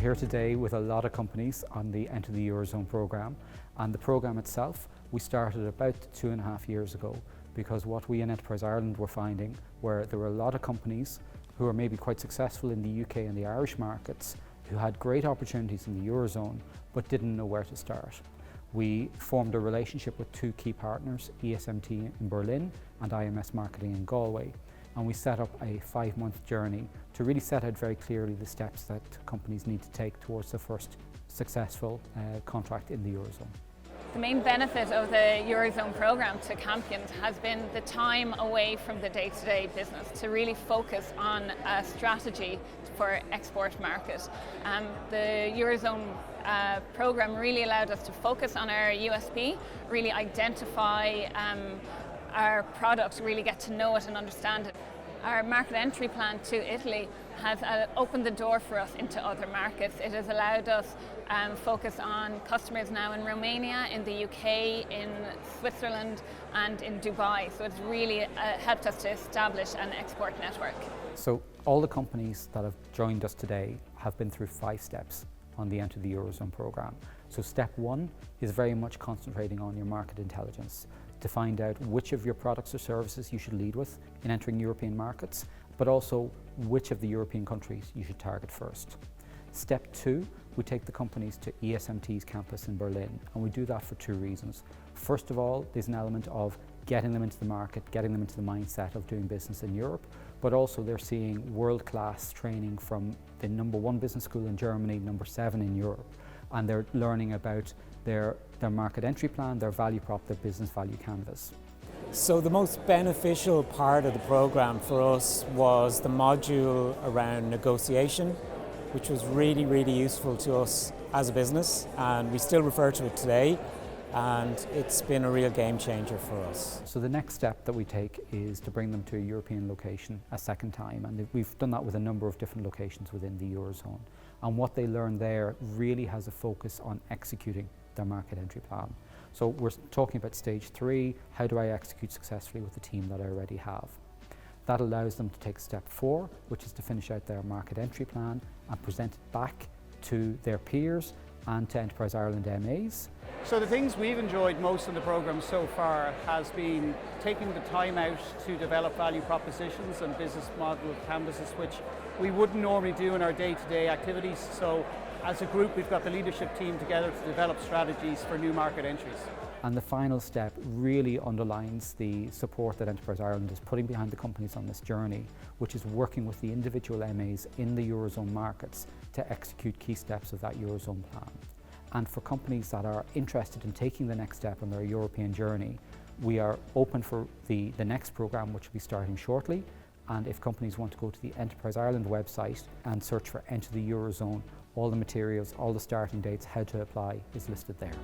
here today with a lot of companies on the Enter the Eurozone programme, and the programme itself we started about 2.5 years ago, because what we in Enterprise Ireland were finding were there were a lot of companies who are maybe quite successful in the UK and the Irish markets who had great opportunities in the Eurozone but didn't know where to start. We formed a relationship with two key partners, ESMT in Berlin and IMS Marketing in Galway, and we set up a 5-month journey to really set out very clearly the steps that companies need to take towards the first successful contract in the Eurozone. The main benefit of the Eurozone programme to Campions has been the time away from the day-to-day business to really focus on a strategy for export market. The Eurozone programme really allowed us to focus on our USP, really identify our product, really get to know it and understand it. Our market entry plan to Italy has opened the door for us into other markets. It has allowed us focus on customers now in Romania, in the UK, in Switzerland and in Dubai. So it's really helped us to establish an export network. So all the companies that have joined us today have been through 5 steps on the Enter the Eurozone programme. So step 1 is very much concentrating on your market intelligence to find out which of your products or services you should lead with in entering European markets, but also which of the European countries you should target first. Step 2, we take the companies to ESMT's campus in Berlin, and we do that for 2 reasons. First of all, there's an element of getting them into the market, getting them into the mindset of doing business in Europe, but also they're seeing world-class training from the #1 business school in Germany, #7 in Europe, and they're learning about their market entry plan, their value prop, their business value canvas. So the most beneficial part of the programme for us was the module around negotiation, which was really useful to us as a business, and we still refer to it today, and it's been a real game changer for us. So the next step that we take is to bring them to a European location a second time, and we've done that with a number of different locations within the Eurozone. And what they learn there really has a focus on executing their market entry plan. So we're talking about stage 3, how do I execute successfully with the team that I already have? That allows them to take step 4, which is to finish out their market entry plan and present it back to their peers and to Enterprise Ireland MAs. So the things we've enjoyed most in the programme so far has been taking the time out to develop value propositions and business model canvases, which we wouldn't normally do in our day-to-day activities. So as a group, we've got the leadership team together to develop strategies for new market entries. And the final step really underlines the support that Enterprise Ireland is putting behind the companies on this journey, which is working with the individual MAs in the Eurozone markets to execute key steps of that Eurozone plan. And for companies that are interested in taking the next step on their European journey, we are open for the next programme, which will be starting shortly. And if companies want to go to the Enterprise Ireland website and search for Enter the Eurozone, all the materials, all the starting dates, how to apply is listed there.